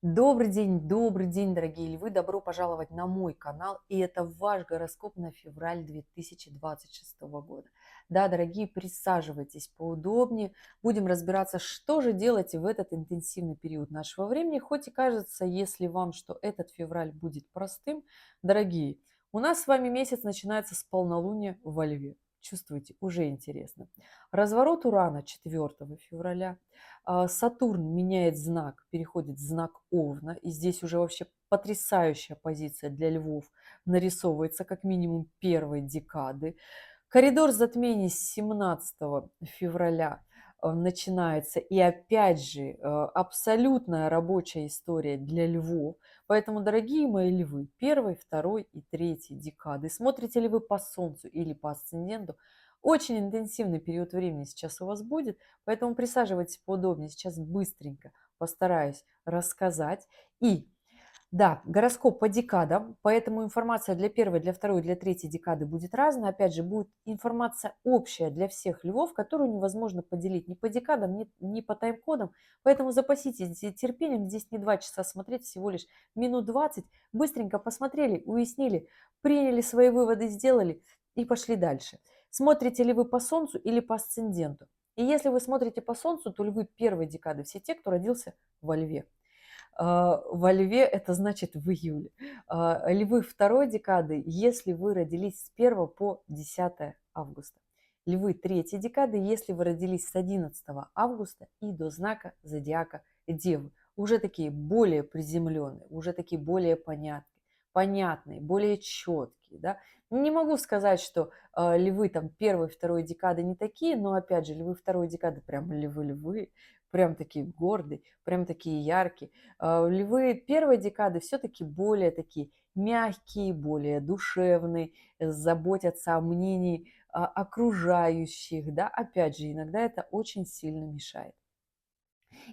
Добрый день, дорогие львы! Добро пожаловать на мой канал, и это ваш гороскоп на февраль 2026 года. Да, дорогие, присаживайтесь поудобнее, будем разбираться, что же делать в этот интенсивный период нашего времени, хоть и кажется, если вам, что этот февраль будет простым, дорогие, у нас с вами месяц начинается с полнолуния во Льве. Чувствуете, уже интересно. Разворот Урана 4 февраля. Сатурн меняет знак, переходит в знак Овна, и здесь уже вообще потрясающая позиция для львов нарисовывается как минимум первой декады. Коридор затмений с 17 февраля начинается, и опять же абсолютная рабочая история для львов. Поэтому, дорогие мои львы, первой, второй и третьей декады, смотрите ли вы по Солнцу или по асценденту, очень интенсивный период времени сейчас у вас будет, поэтому присаживайтесь поудобнее. Сейчас быстренько постараюсь рассказать. И да, гороскоп по декадам, поэтому информация для первой, для второй, для третьей декады будет разная. Опять же, будет информация общая для всех львов, которую невозможно поделить ни по декадам, ни по тайм-кодам. Поэтому запаситесь терпением. Здесь не 2 часа смотреть, всего лишь минут 20. Быстренько посмотрели, уяснили, приняли свои выводы, сделали и пошли дальше. Смотрите ли вы по Солнцу или по асценденту? И если вы смотрите по Солнцу, то львы первой декады все те, кто родился во Льве. Во Льве это значит в июле. Львы второй декады, если вы родились с 1 по 10 августа. Львы третьей декады, если вы родились с 11 августа и до знака зодиака Девы. Уже такие более приземленные, уже такие более понятные, более четкие. Да? Не могу сказать, что львы там первой, второй декады не такие, но опять же, львы второй декады прям львы-львы, прям такие гордые, прям такие яркие. Львы первой декады все-таки более такие мягкие, более душевные, заботятся о мнении окружающих, да, опять же, иногда это очень сильно мешает.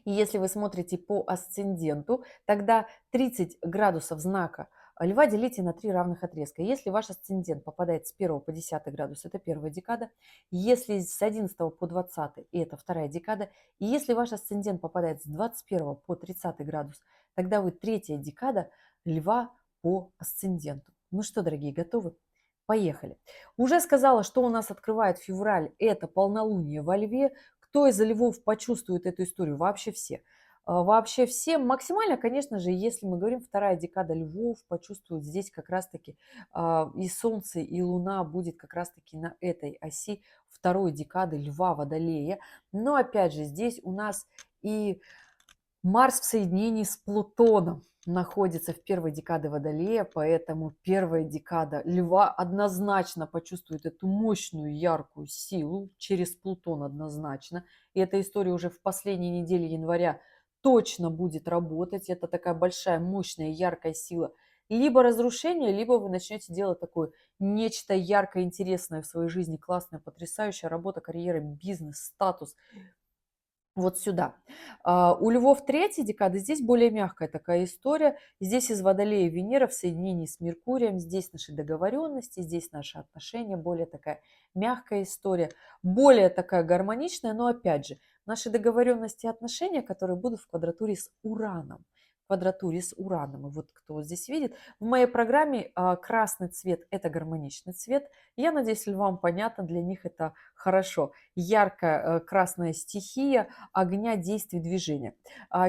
И если вы смотрите по асценденту, тогда 30 градусов знака Льва делите на 3 равных отрезка. Если ваш асцендент попадает с 1 по 10 градус, это первая декада. Если с 11 по 20, и это вторая декада. И если ваш асцендент попадает с 21 по 30 градус, тогда вы третья декада Льва по асценденту. Ну что, дорогие, готовы? Поехали. Уже сказала, что у нас открывает февраль. Это полнолуние во Льве. Кто из львов почувствует эту историю? Вообще все. Вообще все. Максимально, конечно же, если мы говорим вторая декада львов, почувствуют здесь как раз-таки и Солнце, и Луна будет как раз-таки на этой оси второй декады льва Водолея. Но опять же, здесь у нас и Марс в соединении с Плутоном находится в первой декаде Водолея, поэтому первая декада Льва однозначно почувствует эту мощную, яркую силу через Плутон однозначно. И эта история уже в последней неделе января точно будет работать. Это такая большая, мощная, яркая сила. Либо разрушение, либо вы начнете делать такое нечто яркое, интересное в своей жизни, классное, потрясающая работа, карьера, бизнес, статус вот сюда. У львов третьей декады здесь более мягкая такая история. Здесь из Водолея Венера в соединении с Меркурием. Здесь наши договоренности, здесь наши отношения. Более такая мягкая история. Более такая гармоничная. Но опять же, наши договоренности и отношения, которые будут в квадратуре с Ураном. Квадратуре с Ураном. И вот кто вот здесь видит. В моей программе красный цвет – это гармоничный цвет. Я надеюсь, львам понятно, для них это хорошо. Яркая красная стихия огня, действий, движения.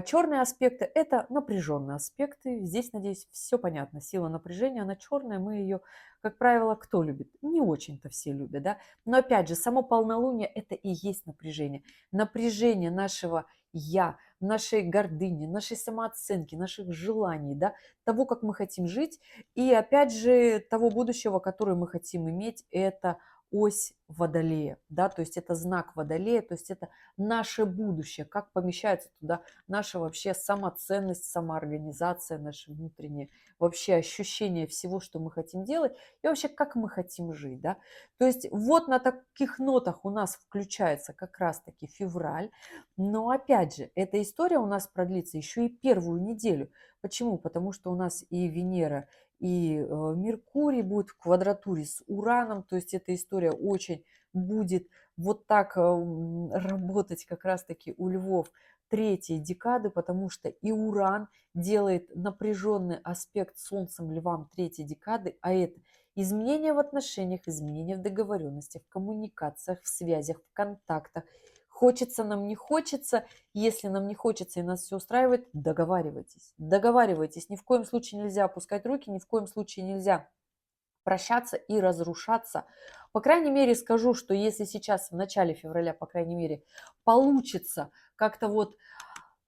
Черные аспекты – это напряженные аспекты. Здесь, надеюсь, все понятно. Сила напряжения, она черная, мы ее, как правило, кто любит? Не очень-то все любят, да? Но опять же, само полнолуние – это и есть напряжение. Напряжение нашего «я», нашей гордыни, нашей самооценки, наших желаний, да, того, как мы хотим жить, и опять же того будущего, которое мы хотим иметь, это ось Водолея, да, то есть это знак Водолея, то есть это наше будущее, как помещается туда наша вообще самоценность, самоорганизация, наше внутреннее вообще ощущение всего, что мы хотим делать, и вообще как мы хотим жить, да. То есть вот на таких нотах у нас включается как раз-таки февраль, но опять же, эта история у нас продлится еще и первую неделю. Почему? Потому что у нас и Венера, и Меркурий будет в квадратуре с Ураном, то есть эта история очень будет вот так работать как раз-таки у львов третьей декады, потому что и Уран делает напряженный аспект с Солнцем Львам третьей декады, а это изменения в отношениях, изменения в договоренностях, в коммуникациях, в связях, в контактах. Хочется нам, не хочется. Если нам не хочется и нас все устраивает, договаривайтесь. Договаривайтесь. Ни в коем случае нельзя опускать руки, ни в коем случае нельзя прощаться и разрушаться. По крайней мере, скажу, что если сейчас в начале февраля, по крайней мере, получится как-то вот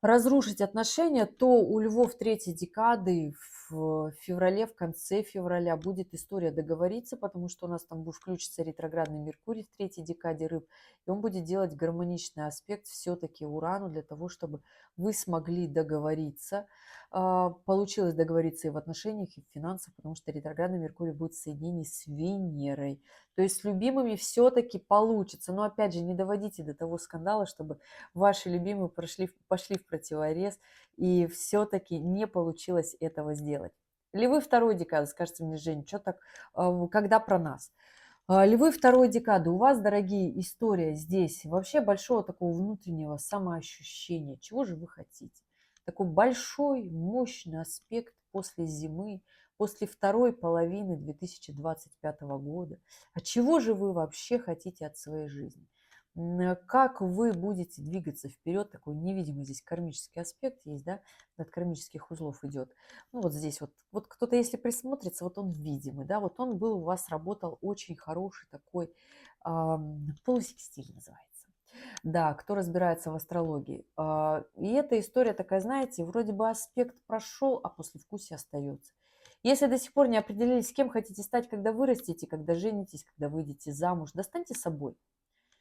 разрушить отношения, то у львов третьей декады в феврале, в конце февраля будет история договориться, потому что у нас там будет включиться ретроградный Меркурий в третьей декаде рыб, и он будет делать гармоничный аспект все-таки Урану для того, чтобы вы смогли договориться. Получилось договориться и в отношениях, и в финансах, потому что ретроградный Меркурий будет в соединении с Венерой. То есть с любимыми все-таки получится. Но опять же, не доводите до того скандала, чтобы ваши любимые пошли в противорез, и все-таки не получилось этого сделать. Львы второй декады, скажите мне, Жень, что так, когда про нас? Львы второй декады, у вас, дорогие, история здесь вообще большого такого внутреннего самоощущения. Чего же вы хотите? Такой большой, мощный аспект после зимы, после второй половины 2025 года. А чего же вы вообще хотите от своей жизни? Как вы будете двигаться вперед, такой невидимый здесь кармический аспект есть, да, от кармических узлов идет. Ну вот здесь вот кто-то, если присмотрится, вот он видимый, да, вот он был у вас, работал очень хороший такой, полусекстиль называется. Да, кто разбирается в астрологии. И эта история такая, знаете, вроде бы аспект прошел, а послевкусие остается. Если до сих пор не определились, с кем хотите стать, когда вырастете, когда женитесь, когда выйдете замуж, достаньте собой.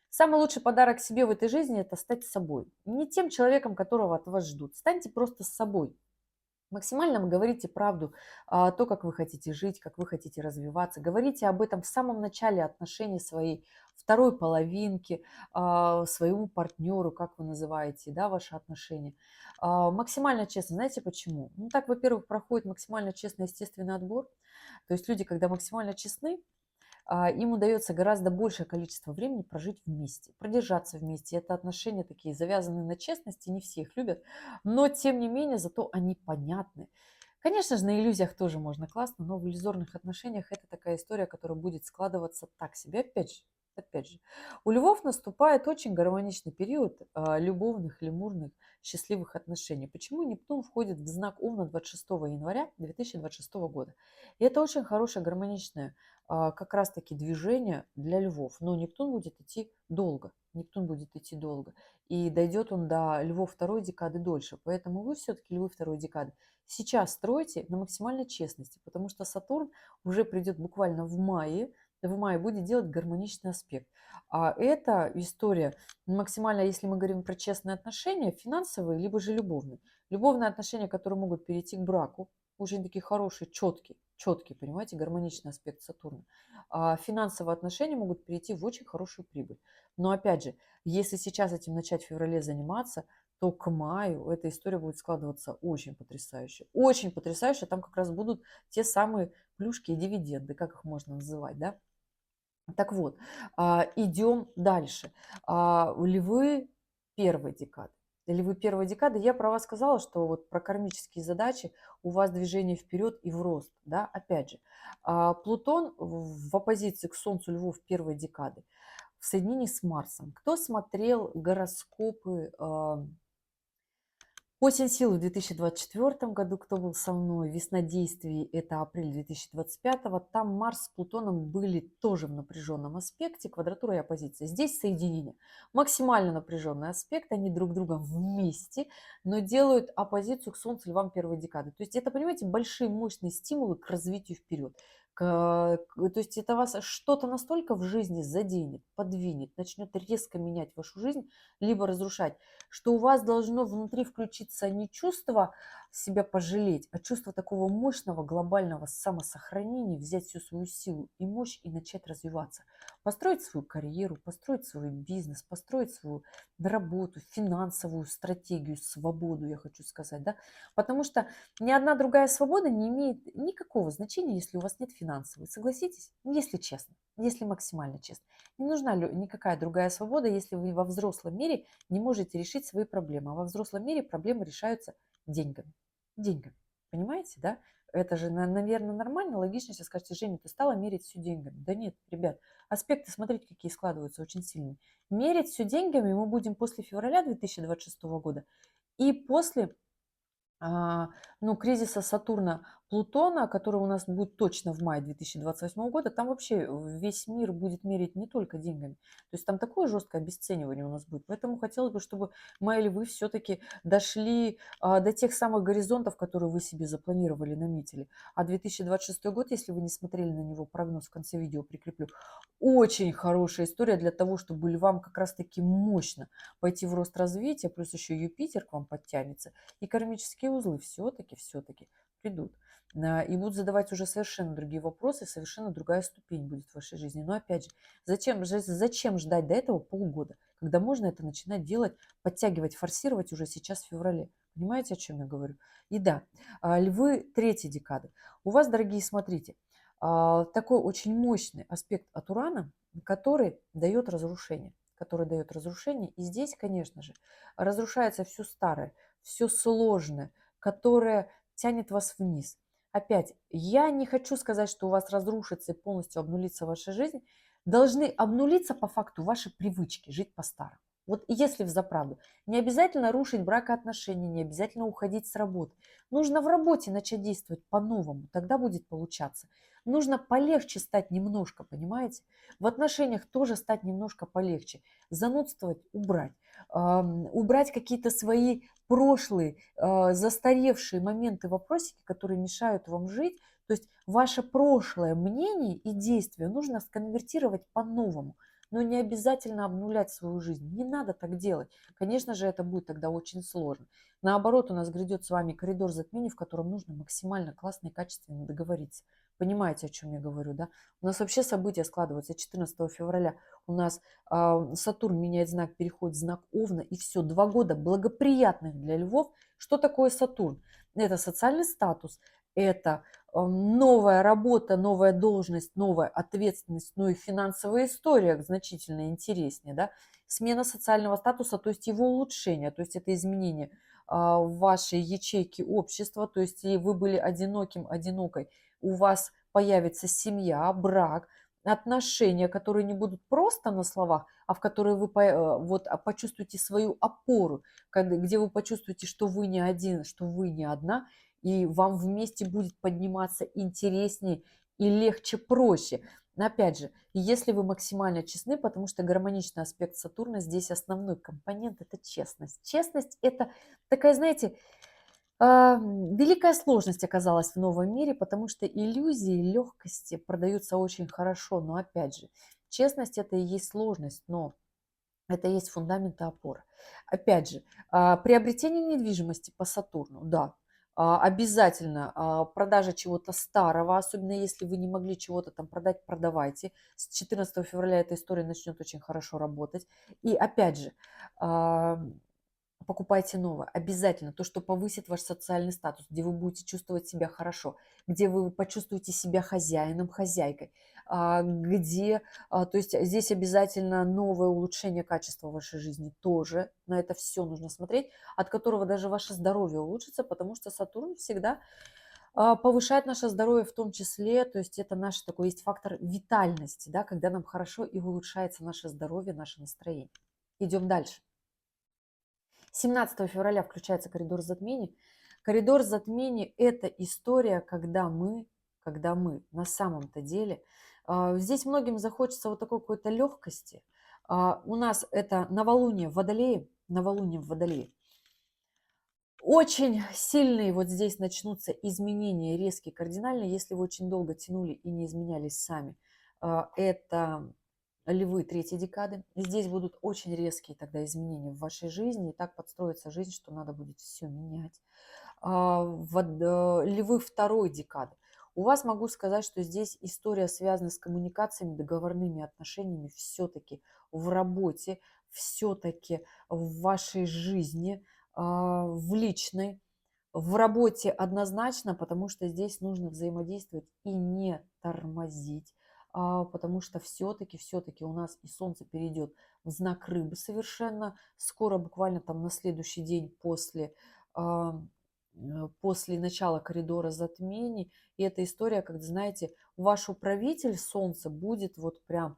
Самый лучший подарок себе в этой жизни – это стать собой. Не тем человеком, которого от вас ждут. Станьте просто с собой. Максимально говорите правду, то, как вы хотите жить, как вы хотите развиваться. Говорите об этом в самом начале отношений своей второй половинки, своему партнеру, как вы называете, да, ваши отношения. Максимально честно. Знаете почему? Ну, так, во-первых, проходит максимально честный естественный отбор. То есть люди, когда максимально честны, им удается гораздо большее количество времени прожить вместе, продержаться вместе. Это отношения такие завязанные на честности, не все их любят, но тем не менее, зато они понятны. Конечно же, на иллюзиях тоже можно классно, но в иллюзорных отношениях это такая история, которая будет складываться так себе. Опять же, у львов наступает очень гармоничный период любовных, лемурных, счастливых отношений. Почему Нептун входит в знак Овна 26 января 2026 года? И это очень хорошее гармоничное как раз-таки движение для львов. Но Нептун будет идти долго. Нептун будет идти долго. И дойдет он до львов второй декады дольше. Поэтому вы все-таки львы второй декады сейчас стройте на максимальной честности, потому что Сатурн уже придет буквально в мае будет делать гармоничный аспект. А эта история максимально, если мы говорим про честные отношения, финансовые, либо же любовные. Любовные отношения, которые могут перейти к браку, очень такие хорошие, четкие, понимаете, гармоничный аспект Сатурна. Финансовые отношения могут перейти в очень хорошую прибыль. Но опять же, если сейчас этим начать в феврале заниматься, то к маю эта история будет складываться очень потрясающе. Очень потрясающе. Там как раз будут те самые плюшки и дивиденды, как их можно называть, да? Так вот, идем дальше. Львы первой декады. Львы первой декады, я про вас сказала, что вот про кармические задачи у вас движение вперед и в рост, да, опять же. Плутон в оппозиции к Солнцу львов первой декады в соединении с Марсом. Кто смотрел гороскопы осень сил в 2024 году, кто был со мной, весна действий, это апрель 2025, там Марс с Плутоном были тоже в напряженном аспекте, квадратура и оппозиция. Здесь соединение. Максимально напряженный аспект, они друг друга вместе, но делают оппозицию к Солнцу львам первой декады. То есть это, понимаете, большие мощные стимулы к развитию вперед. То есть это вас что-то настолько в жизни заденет, подвинет, начнет резко менять вашу жизнь, либо разрушать, что у вас должно внутри включиться не чувство себя пожалеть, а чувство такого мощного глобального самосохранения, взять всю свою силу и мощь и начать развиваться. Построить свою карьеру, построить свой бизнес, построить свою работу, финансовую стратегию, свободу, я хочу сказать, да, потому что ни одна другая свобода не имеет никакого значения, если у вас нет финансовой. Согласитесь? Если честно, если максимально честно. Не нужна никакая другая свобода, если вы во взрослом мире не можете решить свои проблемы. А во взрослом мире проблемы решаются деньгами. Деньгами. Понимаете, да? Это же, наверное, нормально, логично. Сейчас скажете: Женя, ты стала мерить все деньгами. Да нет, ребят, аспекты, смотрите, какие складываются очень сильные. Мерить все деньгами мы будем после февраля 2026 года и после а, ну, кризиса Сатурна Плутона, который у нас будет точно в мае 2028 года, там вообще весь мир будет мерить не только деньгами. То есть там такое жесткое обесценивание у нас будет. Поэтому хотелось бы, чтобы мои львы все-таки дошли до тех самых горизонтов, которые вы себе запланировали, наметили. А 2026 год, если вы не смотрели на него, прогноз в конце видео прикреплю, очень хорошая история для того, чтобы львам как раз-таки мощно пойти в рост развития, плюс еще Юпитер к вам подтянется, и кармические узлы все-таки придут. И будут задавать уже совершенно другие вопросы, совершенно другая ступень будет в вашей жизни. Но опять же, зачем ждать до этого полгода, когда можно это начинать делать, подтягивать, форсировать уже сейчас в феврале? Понимаете, о чем я говорю? И да, львы третьей декады. У вас, дорогие, смотрите, такой очень мощный аспект от Урана, который дает разрушение. Который дает разрушение. И здесь, конечно же, разрушается все старое, все сложное, которое тянет вас вниз. Опять, я не хочу сказать, что у вас разрушится и полностью обнулится ваша жизнь. Должны обнулиться по факту ваши привычки, жить по-старому. Вот если взаправду. Не обязательно рушить бракоотношения, не обязательно уходить с работы. Нужно в работе начать действовать по-новому, тогда будет получаться. Нужно полегче стать немножко, понимаете? В отношениях тоже стать немножко полегче. Занудствовать убрать. Убрать какие-то свои прошлые, застаревшие моменты, вопросики, которые мешают вам жить. То есть ваше прошлое мнение и действия нужно сконвертировать по-новому. Но не обязательно обнулять свою жизнь. Не надо так делать. Конечно же, это будет тогда очень сложно. Наоборот, у нас грядет с вами коридор затмений, в котором нужно максимально классно и качественно договориться. Понимаете, о чем я говорю, да? У нас вообще события складываются 14 февраля. У нас Сатурн меняет знак, переходит в знак Овна, и все, 2 года благоприятных для львов. Что такое Сатурн? Это социальный статус, это новая работа, новая должность, новая ответственность, ну и финансовая история значительно интереснее, да? Смена социального статуса, то есть его улучшение, то есть это изменение в вашей ячейке общества, то есть и вы были одиноким, одинокой, у вас появится семья, брак, отношения, которые не будут просто на словах, а в которые вы почувствуете свою опору, где вы почувствуете, что вы не один, что вы не одна, и вам вместе будет подниматься интереснее и легче, проще. Но опять же, если вы максимально честны, потому что гармоничный аспект Сатурна здесь основной компонент – это честность. Честность – это такая, знаете, великая сложность оказалась в новом мире, потому что иллюзии легкости продаются очень хорошо. Но опять же, честность – это и есть сложность, но это и есть фундамент и опора. Опять же, приобретение недвижимости по Сатурну, да, обязательно продажа чего-то старого, особенно если вы не могли чего-то там продать, продавайте. С 14 февраля эта история начнет очень хорошо работать. И опять же, покупайте новое. Обязательно. То, что повысит ваш социальный статус, где вы будете чувствовать себя хорошо, где вы почувствуете себя хозяином, хозяйкой, то есть здесь обязательно новое улучшение качества вашей жизни тоже. На это все нужно смотреть, от которого даже ваше здоровье улучшится, потому что Сатурн всегда повышает наше здоровье в том числе, то есть это наш такой есть фактор витальности, да, когда нам хорошо и улучшается наше здоровье, наше настроение. Идем дальше. 17 февраля включается коридор затмений. Коридор затмений – это история, когда мы на самом-то деле, здесь многим захочется вот такой какой-то легкости. У нас это новолуние в Водолее, новолуние в Водолее. Очень сильные вот здесь начнутся изменения, резкие, кардинальные, если вы очень долго тянули и не изменялись сами. Это львы третьей декады. И здесь будут очень резкие тогда изменения в вашей жизни, и так подстроится жизнь, что надо будет все менять. львы второй декады. У вас могу сказать, что здесь история связана с коммуникациями, договорными отношениями все-таки в работе, все-таки в вашей жизни, в личной. В работе однозначно, потому что здесь нужно взаимодействовать и не тормозить, потому что все-таки у нас и Солнце перейдет в знак Рыбы совершенно скоро, буквально там на следующий день а, после начала коридора затмений. И эта история, как знаете, ваш управитель Солнца будет вот прям,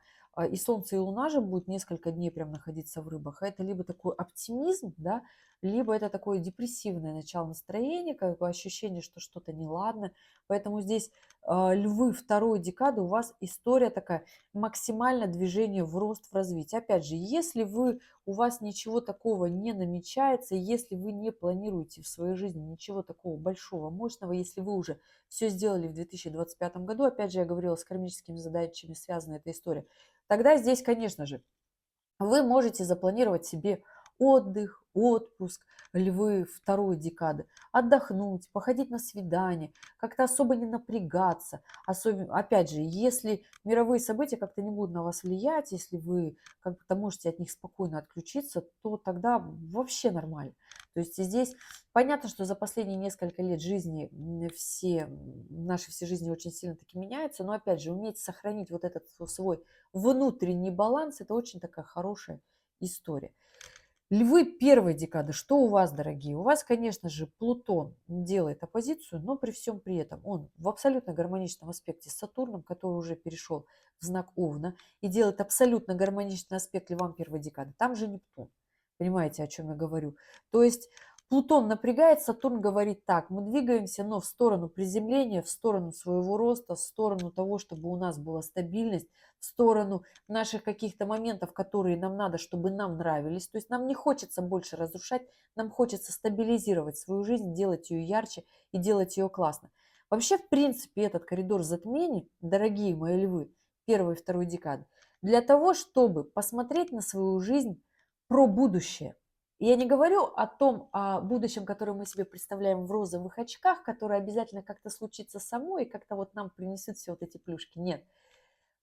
и Солнце, и Луна же будет несколько дней прям находиться в Рыбах. А это либо такой оптимизм, да, либо это такое депрессивное начало настроения, как бы ощущение, что что-то неладно. Поэтому здесь львы второй декады, у вас история такая, максимально движение в рост, в развитие. Опять же, если у вас ничего такого не намечается, если вы не планируете в своей жизни ничего такого большого, мощного, если вы уже все сделали в 2025 году, опять же, я говорила, с кармическими задачами связана эта история, тогда здесь, конечно же, вы можете запланировать себе отдых, отпуск, львы второй декады, отдохнуть, походить на свидание, как-то особо не напрягаться. Особенно, опять же, если мировые события как-то не будут на вас влиять, если вы как-то можете от них спокойно отключиться, то тогда вообще нормально. То есть здесь понятно, что за последние несколько лет жизни наши все жизни очень сильно таки меняются, но опять же, уметь сохранить вот этот свой внутренний баланс – это очень такая хорошая история. Львы первой декады, что у вас, дорогие? У вас, конечно же, Плутон делает оппозицию, но при всем при этом он в абсолютно гармоничном аспекте с Сатурном, который уже перешел в знак Овна и делает абсолютно гармоничный аспект львам первой декады. Там же Нептун. Понимаете, о чем я говорю? То есть Плутон напрягает, Сатурн говорит так, мы двигаемся, но в сторону приземления, в сторону своего роста, в сторону того, чтобы у нас была стабильность, в сторону наших каких-то моментов, которые нам надо, чтобы нам нравились. То есть нам не хочется больше разрушать, нам хочется стабилизировать свою жизнь, делать ее ярче и делать ее классно. Вообще, в принципе, этот коридор затмений, дорогие мои львы, первой и второй декады, для того, чтобы посмотреть на свою жизнь про будущее. И я не говорю о будущем, которое мы себе представляем в розовых очках, которое обязательно как-то случится само и как-то вот нам принесет все вот эти плюшки. Нет.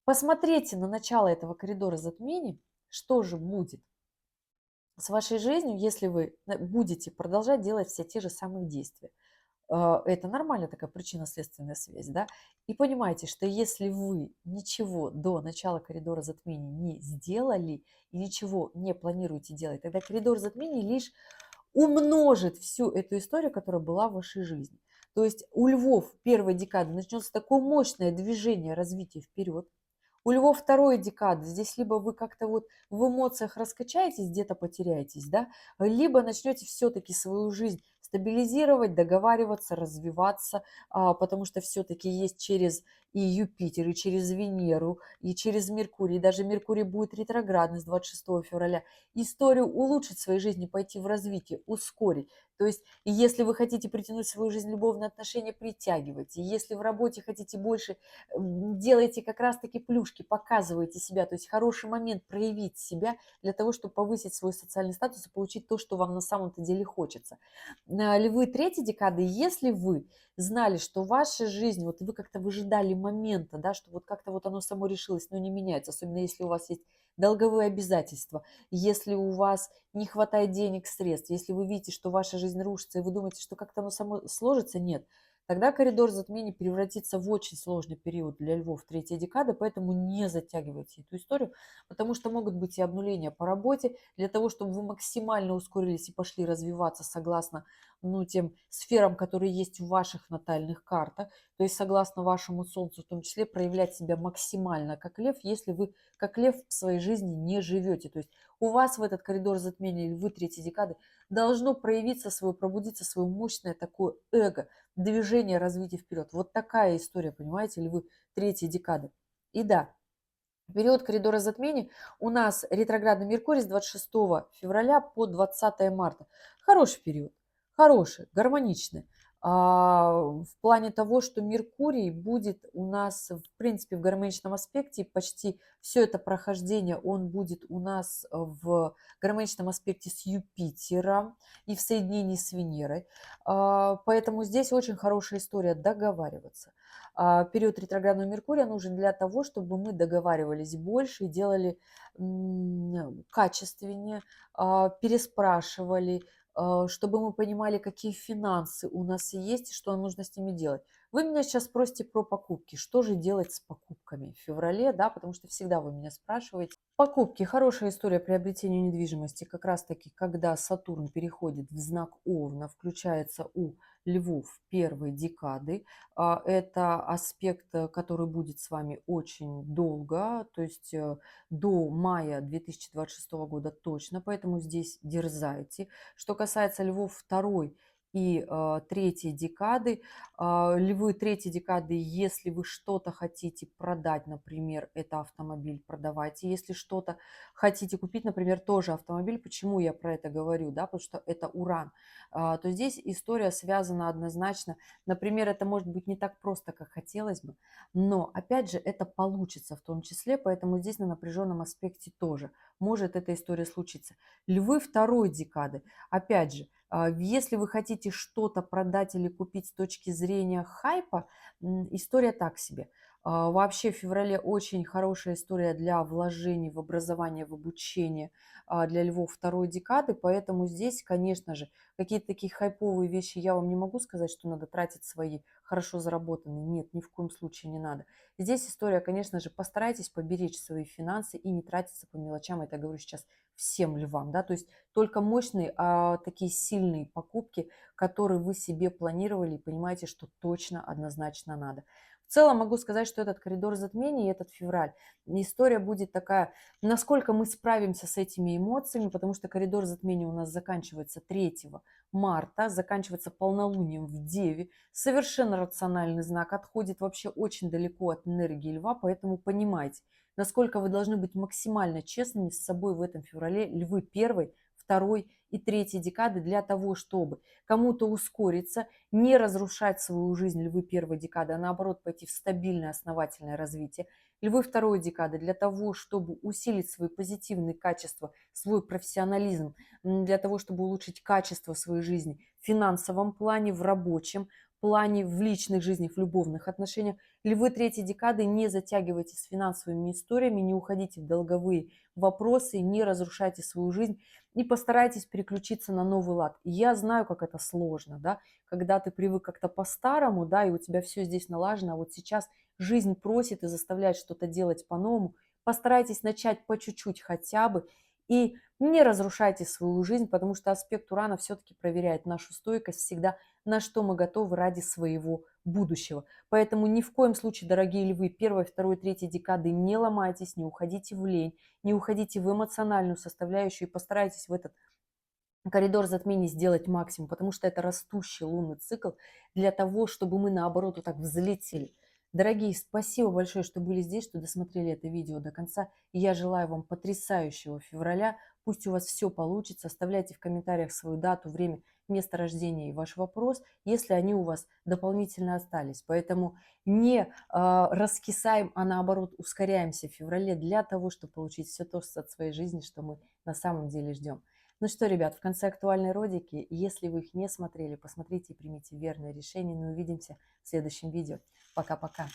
Посмотрите на начало этого коридора затмений, что же будет с вашей жизнью, если вы будете продолжать делать все те же самые действия. Это нормальная такая причинно-следственная связь, да? И понимаете, что если вы ничего до начала коридора затмений не сделали и ничего не планируете делать, тогда коридор затмений лишь умножит всю эту историю, которая была в вашей жизни. То есть у львов первой декады начнется такое мощное движение развития вперед, у львов второй декады. Здесь либо вы как-то вот в эмоциях раскачаетесь, где-то потеряетесь, да, либо начнете все-таки свою жизнь стабилизировать, договариваться, развиваться, потому что все-таки есть через и Юпитер, и через Венеру, и через Меркурий, и даже Меркурий будет ретроградный с 26 февраля, историю улучшить в своей жизни, пойти в развитие, ускорить. То есть, если вы хотите притянуть в свою жизнь любовные отношения, притягивайте. Если в работе хотите больше, делайте как раз-таки плюшки, показывайте себя, то есть хороший момент проявить себя для того, чтобы повысить свой социальный статус и получить то, что вам на самом-то деле хочется. Львы третьей декады, если вы знали, что ваша жизнь, вот вы как-то выжидали момента, да, что вот как-то вот оно само решилось, но не меняется, особенно если у вас есть долговые обязательства, если у вас не хватает денег, средств, если вы видите, что ваша жизнь рушится, и вы думаете, что как-то оно само сложится, нет. Тогда коридор затмений превратится в очень сложный период для львов третьей декады, поэтому не затягивайте эту историю, потому что могут быть и обнуления по работе, для того, чтобы вы максимально ускорились и пошли развиваться согласно тем сферам, которые есть в ваших натальных картах, то есть согласно вашему Солнцу, в том числе проявлять себя максимально как лев, если вы как лев в своей жизни не живете. То есть у вас в этот коридор затмения львы третьей декады должно проявиться свое, пробудиться свое мощное такое эго, движение, развитие вперед. Вот такая история, понимаете, львы третьей декады. И да, период коридора затмений у нас ретроградный Меркурий с 26 февраля по 20 марта. Хороший период, хороший, гармоничный. В плане того, что Меркурий будет у нас, в принципе, в гармоничном аспекте, почти все это прохождение, он будет у нас в гармоничном аспекте с Юпитером и в соединении с Венерой. Поэтому здесь очень хорошая история договариваться. Период ретроградного Меркурия нужен для того, чтобы мы договаривались больше и делали качественнее, переспрашивали, чтобы мы понимали, какие финансы у нас есть и что нужно с ними делать. Вы меня сейчас спросите про покупки. Что же делать с покупками в феврале, да, потому что всегда вы меня спрашиваете. Покупки. Хорошая история приобретения недвижимости. Как раз таки, когда Сатурн переходит в знак Овна, включается у Львов первой декады. Это аспект, который будет с вами очень долго, то есть до мая 2026 года точно, поэтому здесь дерзайте. Что касается Львов второй и третьей декады, Львы третьей декады, если вы что-то хотите продать, например, это автомобиль, продавайте. Если что-то хотите купить, например, тоже автомобиль, почему я про это говорю, да, потому что это Уран, то здесь история связана однозначно. Например, это может быть не так просто, как хотелось бы, но опять же это получится в том числе, поэтому здесь на напряженном аспекте тоже может эта история случиться. Львы второй декады, опять же, если вы хотите что-то продать или купить с точки зрения хайпа, история так себе. Вообще в феврале очень хорошая история для вложений в образование, в обучение для львов второй декады, поэтому здесь, конечно же, какие-то такие хайповые вещи я вам не могу сказать, что надо тратить свои хорошо заработанные. Нет, ни в коем случае не надо. Здесь история, конечно же, постарайтесь поберечь свои финансы и не тратиться по мелочам. Это я говорю сейчас всем львам, да, то есть только мощные, такие сильные покупки, которые вы себе планировали и понимаете, что точно, однозначно надо. В целом могу сказать, что этот коридор затмений, этот февраль, история будет такая, насколько мы справимся с этими эмоциями, потому что коридор затмений у нас заканчивается 3 марта, заканчивается полнолунием в Деве, совершенно рациональный знак, отходит вообще очень далеко от энергии льва, поэтому понимайте, насколько вы должны быть максимально честными с собой в этом феврале, львы первой, второй и третьей декады, для того, чтобы кому-то ускориться, не разрушать свою жизнь львы первой декады, а наоборот пойти в стабильное основательное развитие. Львы второй декады для того, чтобы усилить свои позитивные качества, свой профессионализм, для того, чтобы улучшить качество своей жизни в финансовом плане, в рабочем плане, в личных жизнях, в любовных отношениях. Львы третьей декады, не затягивайте с финансовыми историями, не уходите в долговые вопросы, не разрушайте свою жизнь и постарайтесь переключиться на новый лад. Я знаю, как это сложно, да, когда ты привык как-то по-старому, да, и у тебя все здесь налажено, а вот сейчас жизнь просит и заставляет что-то делать по-новому. Постарайтесь начать по чуть-чуть хотя бы и не разрушайте свою жизнь, потому что аспект Урана все-таки проверяет нашу стойкость всегда, на что мы готовы ради своего будущего. Поэтому ни в коем случае, дорогие львы, первой, второй, третьей декады не ломайтесь, не уходите в лень, не уходите в эмоциональную составляющую и постарайтесь в этот коридор затмений сделать максимум, потому что это растущий лунный цикл для того, чтобы мы наоборот вот так взлетели. Дорогие, спасибо большое, что были здесь, что досмотрели это видео до конца. И я желаю вам потрясающего февраля. Пусть у вас все получится. Оставляйте в комментариях свою дату, время, место рождения и ваш вопрос, если они у вас дополнительно остались. Поэтому не раскисаем, а наоборот ускоряемся в феврале для того, чтобы получить все то от своей жизни, что мы на самом деле ждем. Ну что, ребят, в конце актуальной ролики, если вы их не смотрели, посмотрите и примите верное решение. Ну, увидимся в следующем видео. Пока-пока.